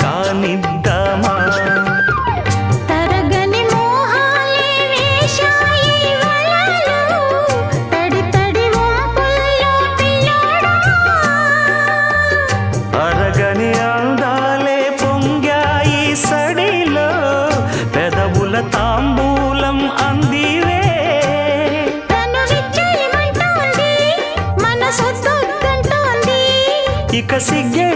కానిద్దామా తరగని మోహాలే వేశాయి వలలో తడి తడి వంపుల్లో పిల్లోడా అరగని అందాలే పొంగాయి సడిలో పెదవుల తాంబూలం అందివే తను విచ్చేయమంటోంది మనసొద్దంటోంది ఇక సిగ్గే